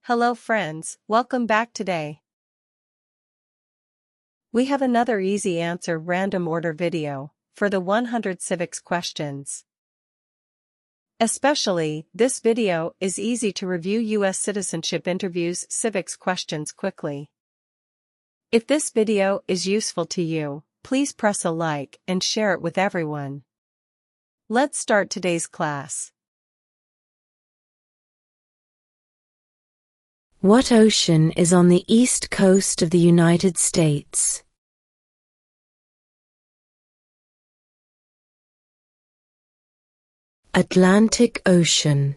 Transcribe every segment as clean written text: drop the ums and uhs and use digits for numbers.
Hello friends, welcome back today. We have another easy answer random order video for the 100 civics questions. Especially, this video is easy to review U.S. citizenship interviews civics questions quickly. If this video is useful to you, please press a like and share it with everyone. Let's start today's class. What ocean is on the east coast of the United States? Atlantic Ocean.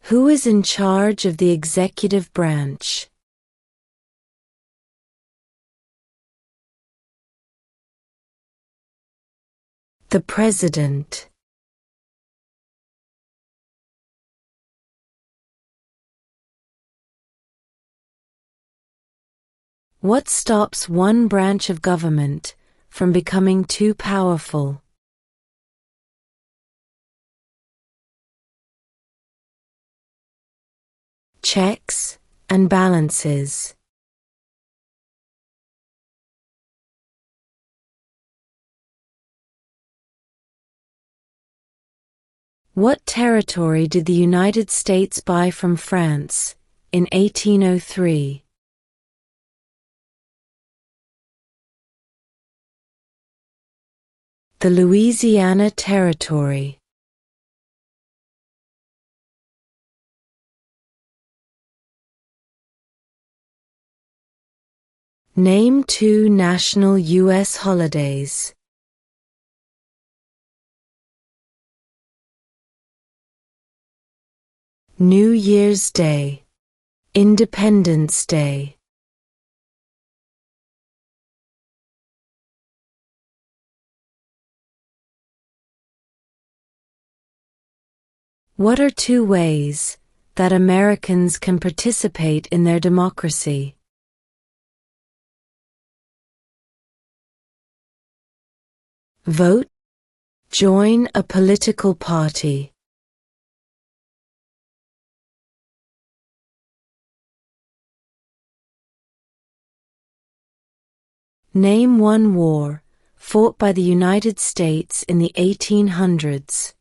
Who is in charge of the executive branch? The President. What stops one branch of government from becoming too powerful? Checks and balances. What territory did the United States buy from France in 1803? The Louisiana Territory. Name 2 national U.S. holidays. New Year's Day, Independence Day. What are 2 ways that Americans can participate in their democracy? Vote, join a political party. Name 1 war fought by the United States in the 1800s.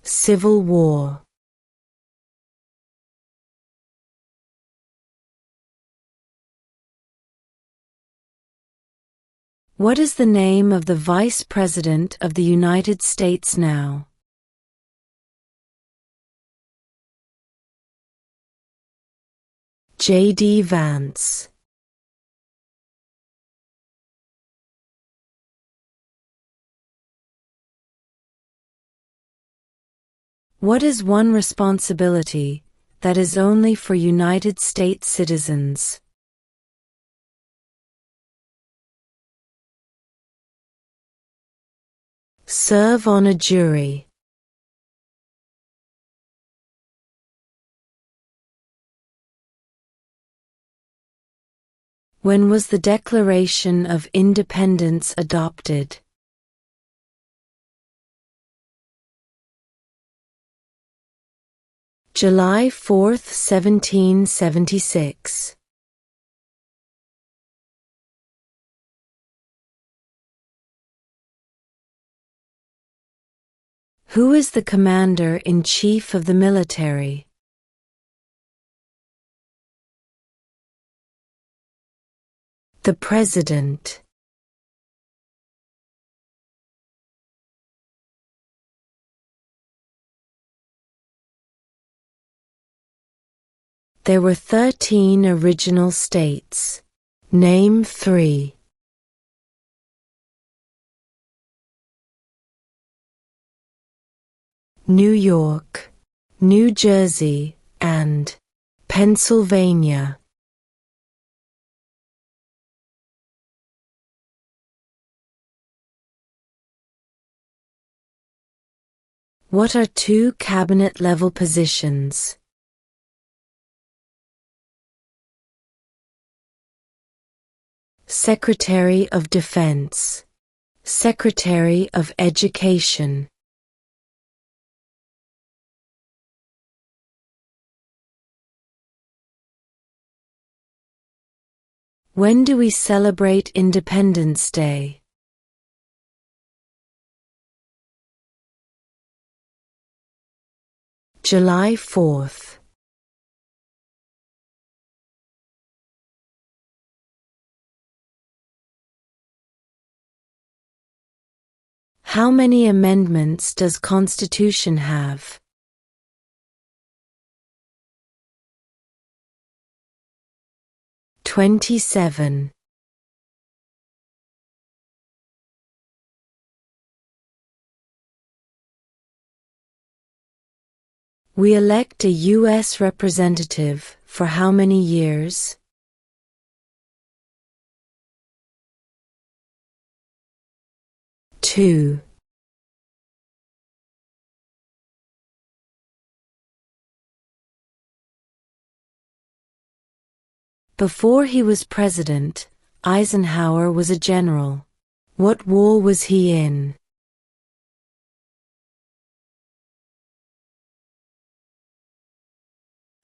Civil War. What is the name of the Vice President of the United States now? J.D. Vance. What is one responsibility that is only for United States citizens? Serve on a jury. When was the Declaration of Independence adopted? July 4, 1776. Who is the Commander-in-Chief of the military? The President. There were 13 original states. Name 3. New York, New Jersey, and Pennsylvania. What are 2 cabinet-level positions? Secretary of Defense, Secretary of Education. When do we celebrate Independence Day? July 4th. How many amendments does Constitution have? 27. We elect a U.S. representative for how many years? 2. Before he was president, Eisenhower was a general. What war was he in?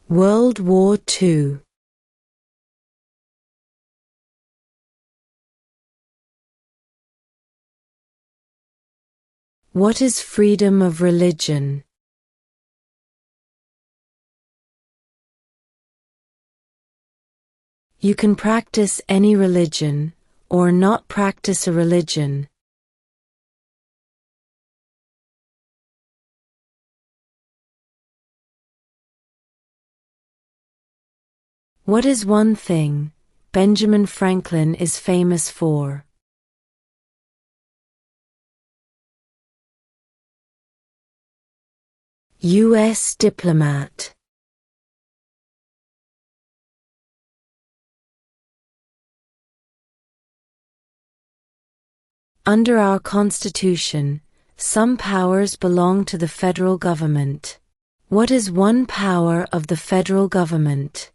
World War II. What is freedom of religion? You can practice any religion, or not practice a religion. What is one thing Benjamin Franklin is famous for? U.S. diplomat. Under our Constitution, some powers belong to the federal government. What is one power of the federal government?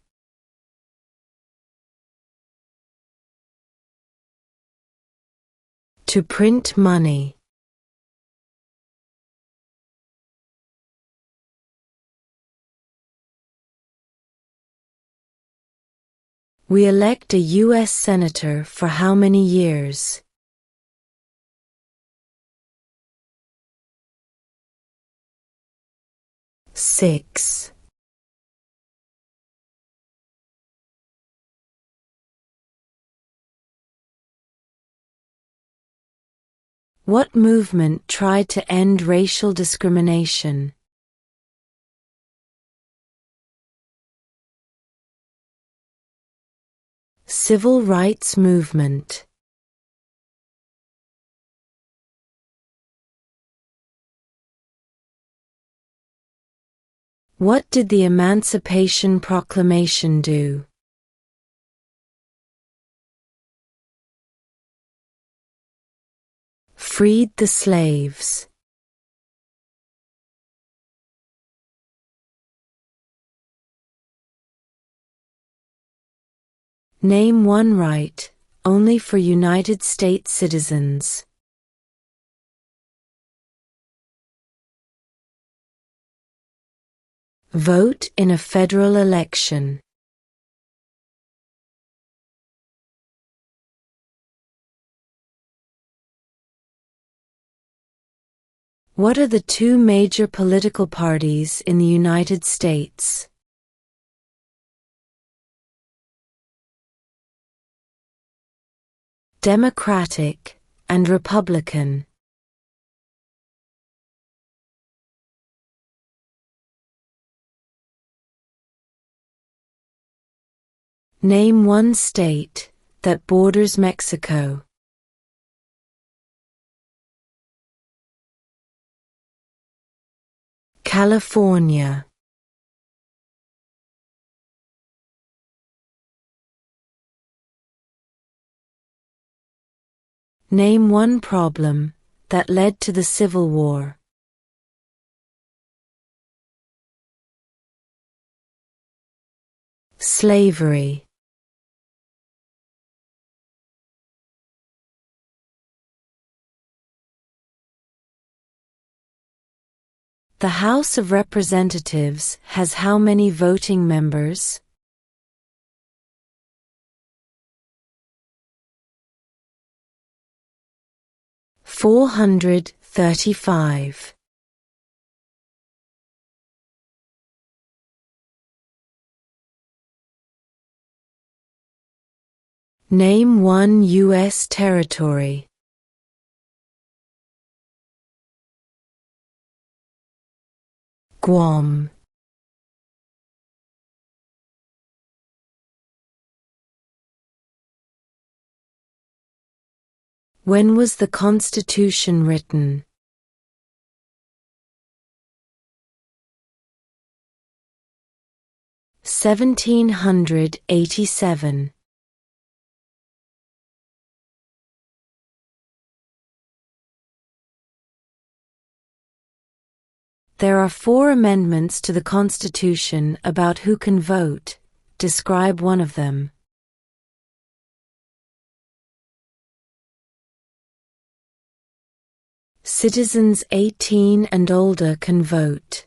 To print money. We elect a U.S. Senator for how many years? 6. What movement tried to end racial discrimination? Civil rights movement. What did the Emancipation Proclamation do? Freed the slaves. Name one right, only for United States citizens. Vote in a federal election. What are the two major political parties in the United States? Democratic and Republican. Name one state that borders Mexico. California. Name one problem that led to the Civil War. Slavery. The House of Representatives has how many voting members? (435). Name one U.S. territory. Guam. When was the Constitution written? (1787). There are 4 amendments to the Constitution about who can vote. Describe one of them. Citizens 18 and older can vote.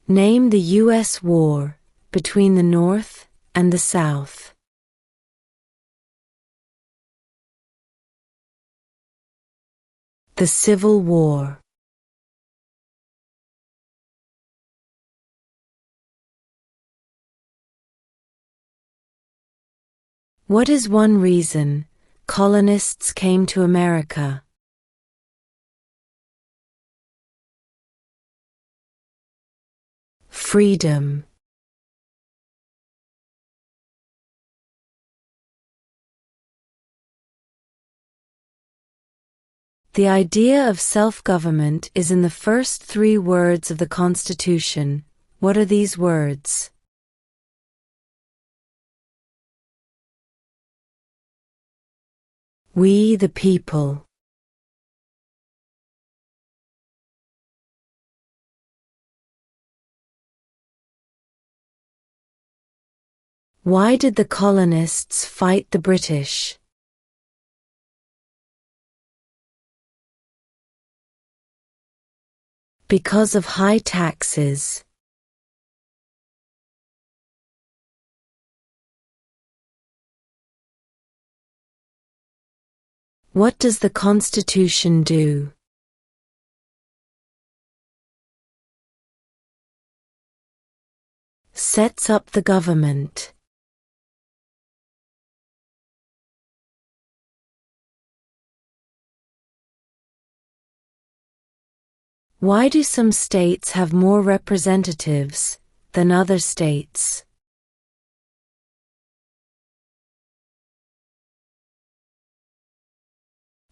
Name the U.S. war between the North and the South. The Civil War. What is one reason colonists came to America? Freedom. The idea of self-government is in the first 3 words of the Constitution. What are these words? We the people. Why did the colonists fight the British? Because of high taxes. What does the Constitution do? Sets up the government. Why do some states have more representatives than other states?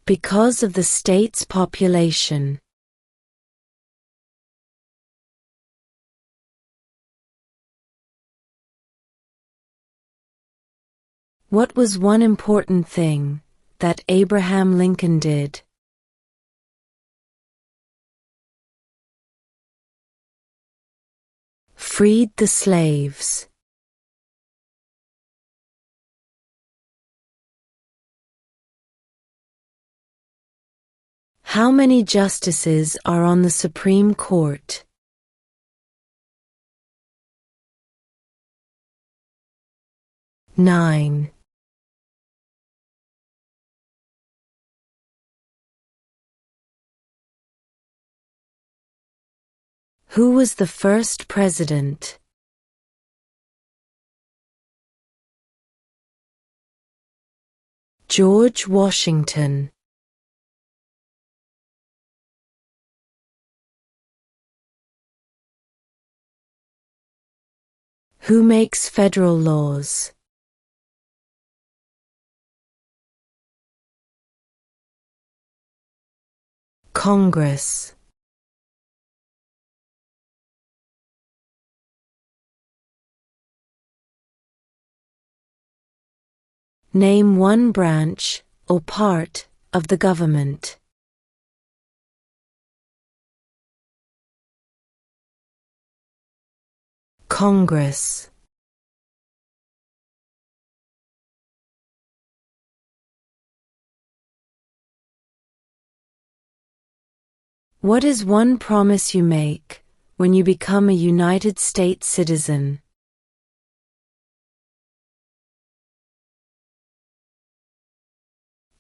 Because of the state's population. What was one important thing that Abraham Lincoln did? Freed the slaves. How many justices are on the Supreme Court? 9. Who was the first president? George Washington. Who makes federal laws? Congress. Name one branch or part of the government. Congress. What is one promise you make when you become a United States citizen?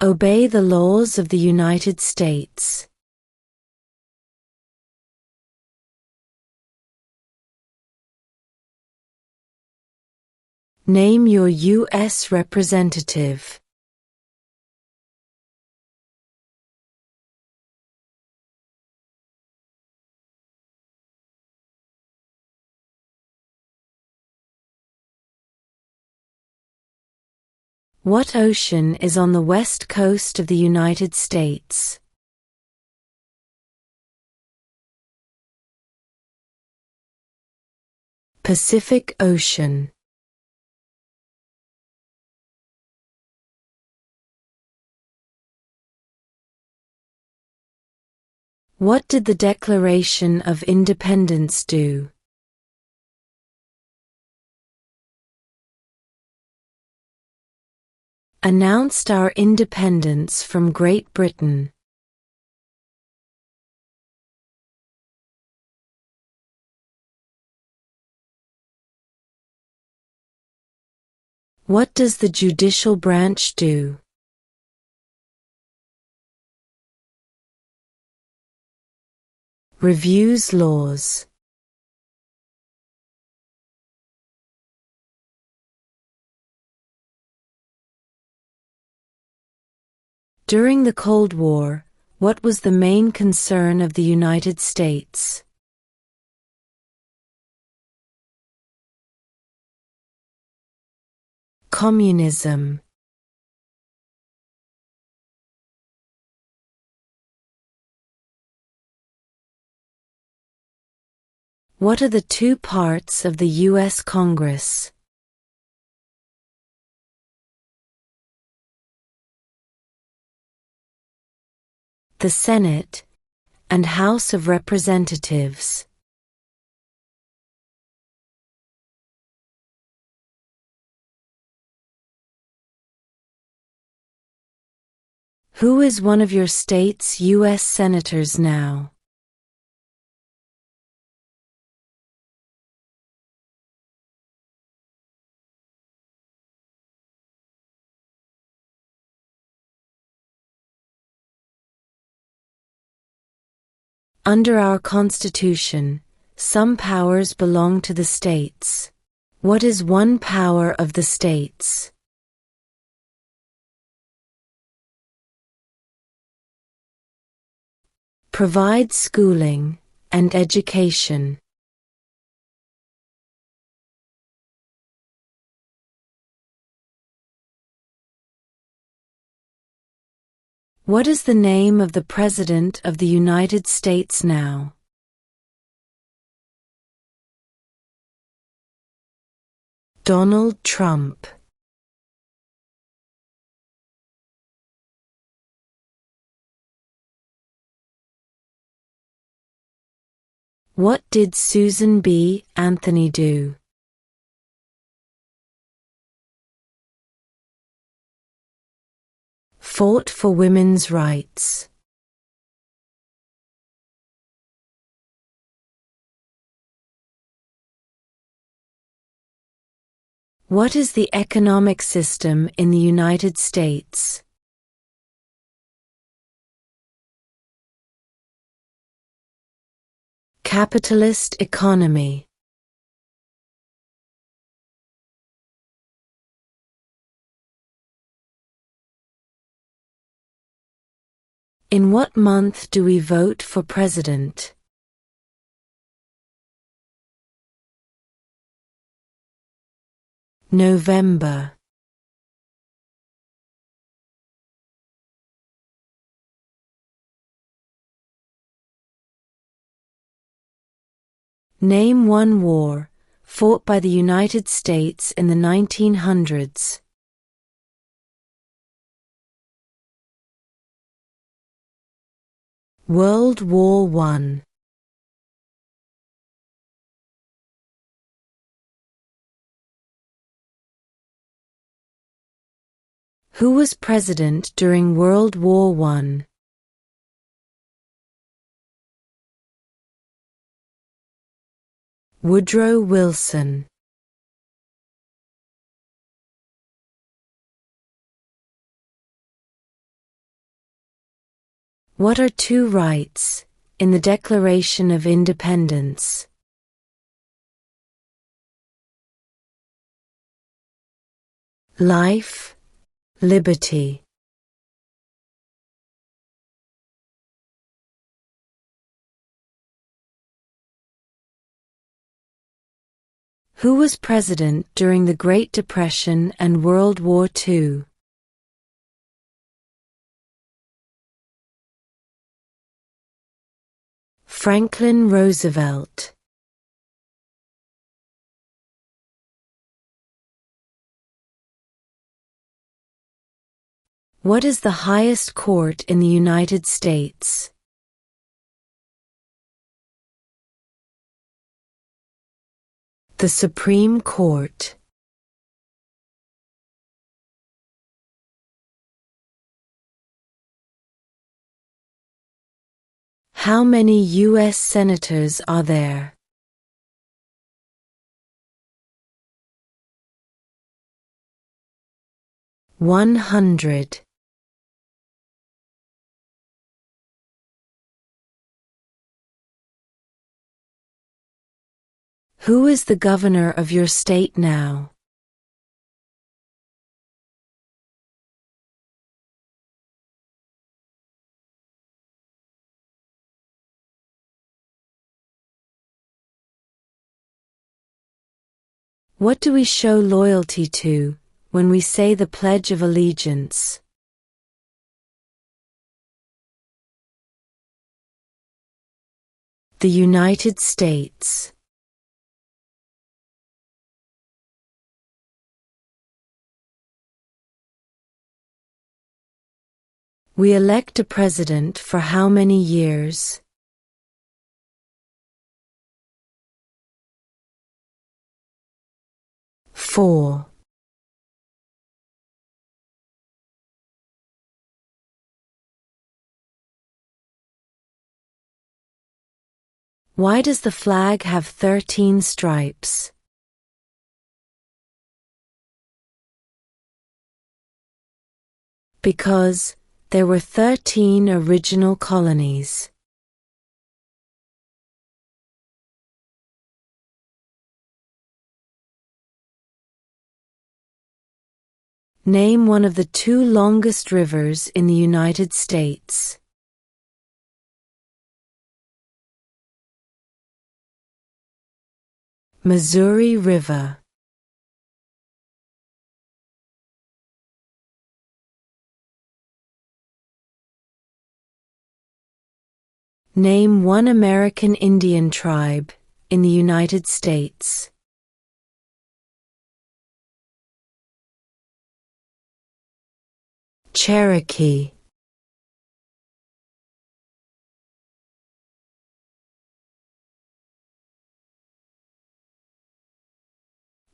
Obey the laws of the United States. Name your U.S. representative. What ocean is on the west coast of the United States? Pacific Ocean. What did the Declaration of Independence do? Announced our independence from Great Britain. What does the judicial branch do? Reviews laws. During the Cold War, what was the main concern of the United States? Communism. What are the two parts of the U.S. Congress? The Senate and House of Representatives. Who is one of your state's U.S. senators now? Under our Constitution, some powers belong to the states. What is one power of the states? Provide schooling and education. What is the name of the President of the United States now? Donald Trump. What did Susan B. Anthony do? Fought for women's rights. What is the economic system in the United States? Capitalist economy. In what month do we vote for president? November. Name one war fought by the United States in the 1900s. World War I. Who was president during World War I? Woodrow Wilson. What are two rights in the Declaration of Independence? Life, liberty. Who was president during the Great Depression and World War II? Franklin Roosevelt. What is the highest court in the United States? The Supreme Court. How many U.S. senators are there? $100. Who is the governor of your state now? What do we show loyalty to when we say the Pledge of Allegiance? The United States. We elect a president for how many years? 4. Why does the flag have 13 stripes? Because there were 13 original colonies. Name one of the 2 longest rivers in the United States. Missouri River. Name one American Indian tribe in the United States. Cherokee.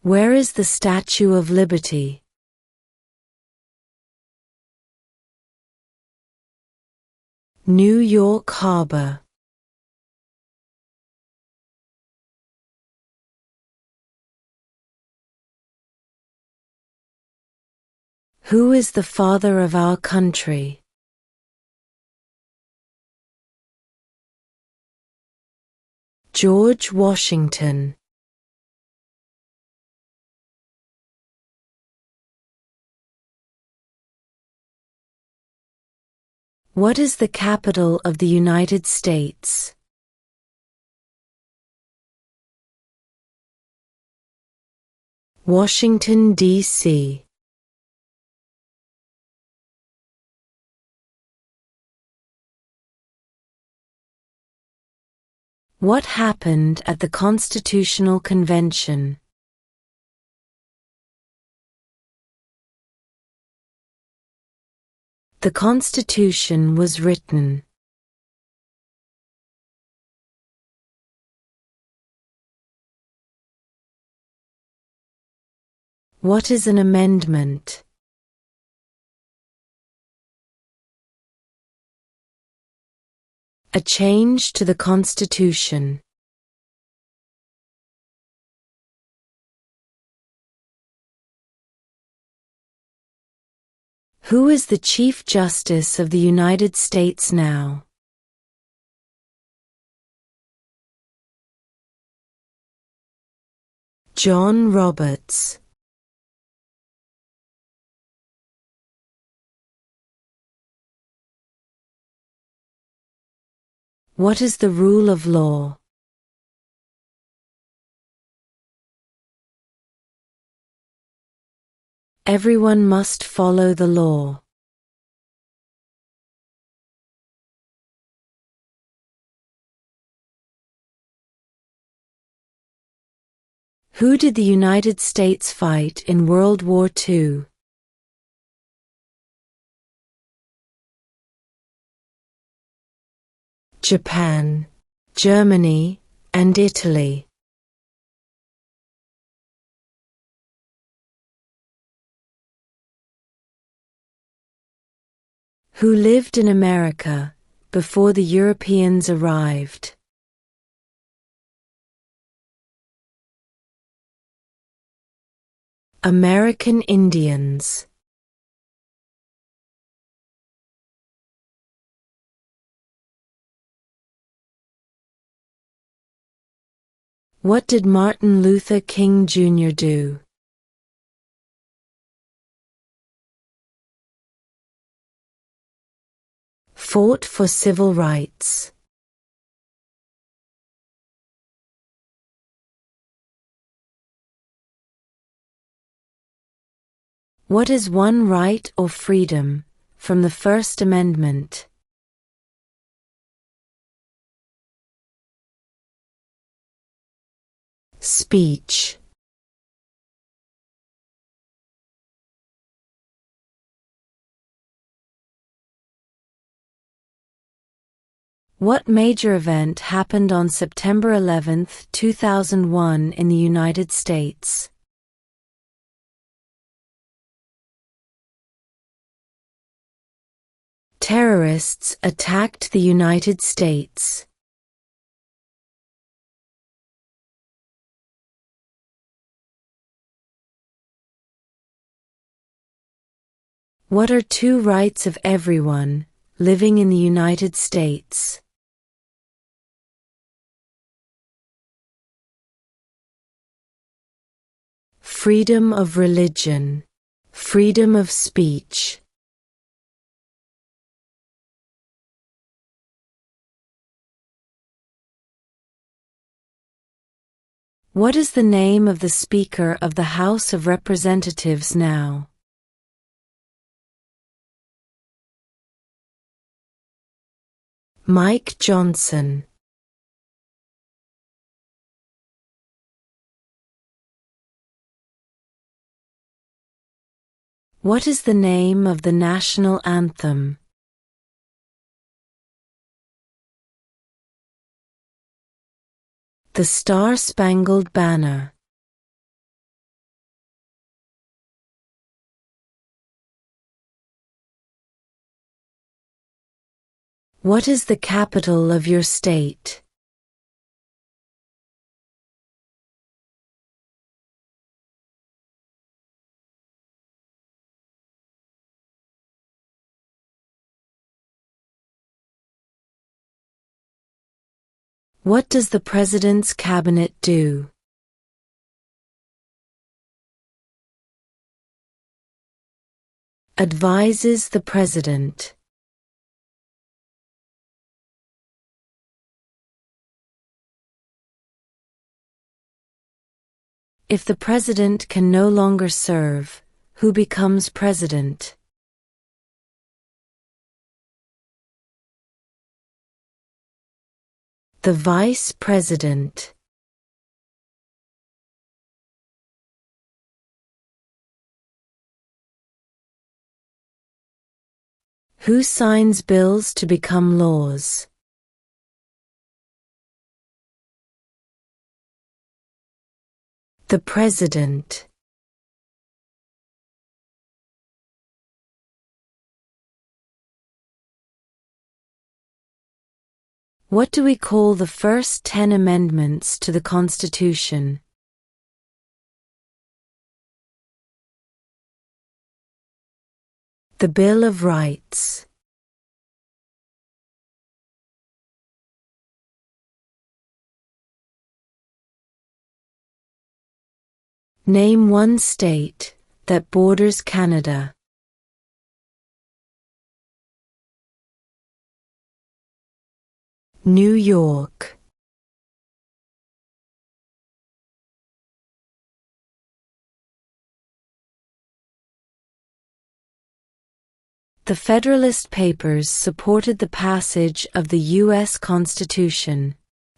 Where is the Statue of Liberty? New York Harbor. Who is the father of our country? George Washington. What is the capital of the United States? Washington, D.C. What happened at the Constitutional Convention? The Constitution was written. What is an amendment? A change to the Constitution. Who is the Chief Justice of the United States now? John Roberts. What is the rule of law? Everyone must follow the law. Who did the United States fight in World War II? Japan, Germany, and Italy. Who lived in America before the Europeans arrived? American Indians. What did Martin Luther King Jr. do? Fought for civil rights. What is one right or freedom from the First Amendment? Speech. What major event happened on September 11, 2001 in the United States? Terrorists attacked the United States. What are two rights of everyone living in the United States? Freedom of religion, freedom of speech. What is the name of the Speaker of the House of Representatives now? Mike Johnson. What is the name of the national anthem? The Star-Spangled Banner. What is the capital of your state? What does the President's Cabinet do? Advises the President. If the President can no longer serve, who becomes President? The Vice President. Who signs bills to become laws? The President. What do we call the first 10 amendments to the Constitution? The Bill of Rights. Name one state that borders Canada. New York. The Federalist Papers supported the passage of the U.S. Constitution.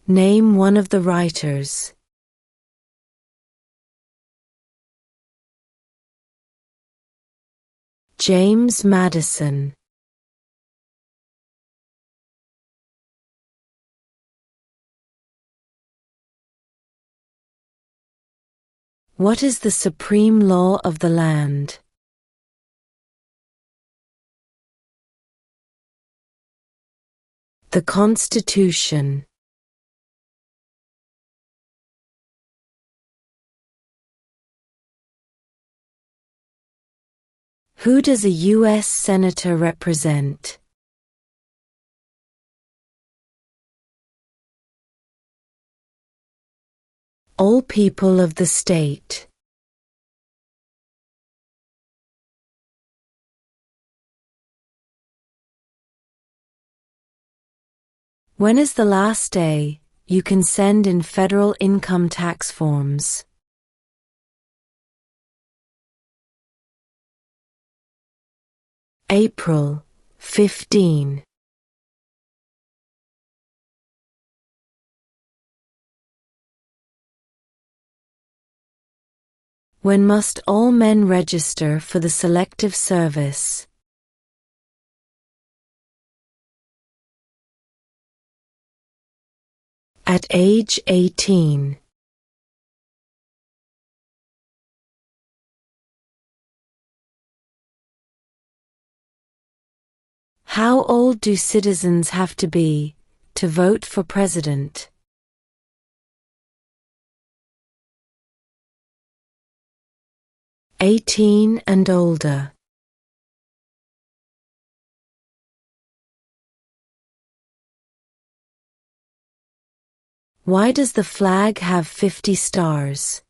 Name one of the writers. James Madison. What is the supreme law of the land? The Constitution. Who does a U.S. Senator represent? All people of the state. When is the last day you can send in federal income tax forms? April 15. When must all men register for the Selective Service? At age 18. How old do citizens have to be to vote for president? 18 and older. Why does the flag have 50 stars?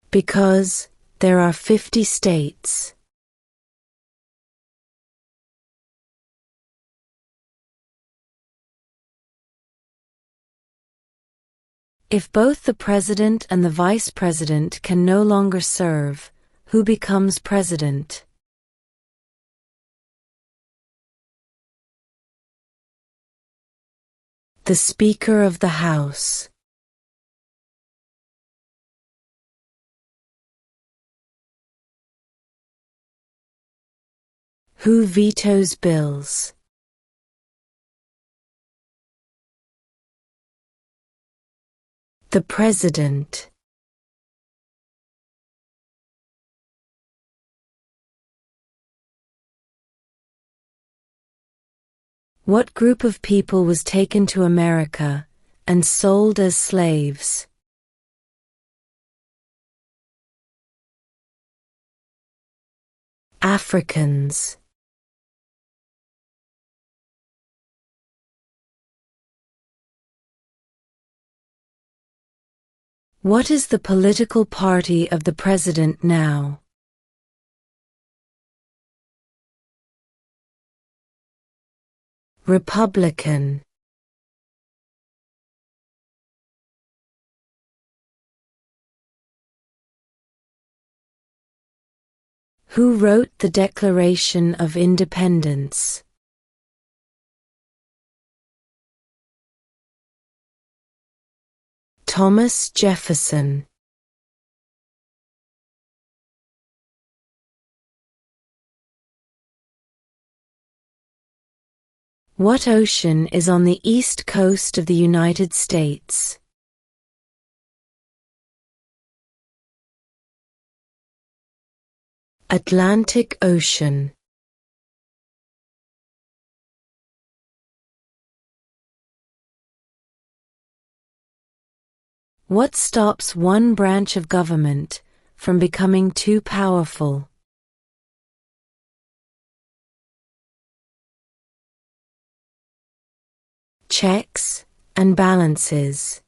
Because there are 50 states. If both the president and the vice president can no longer serve, who becomes president? The Speaker of the House. Who vetoes bills? The President. What group of people was taken to America and sold as slaves? Africans. What is the political party of the president now? Republican. Who wrote the Declaration of Independence? Thomas Jefferson. What ocean is on the east coast of the United States? Atlantic Ocean. What stops one branch of government from becoming too powerful? Checks and balances.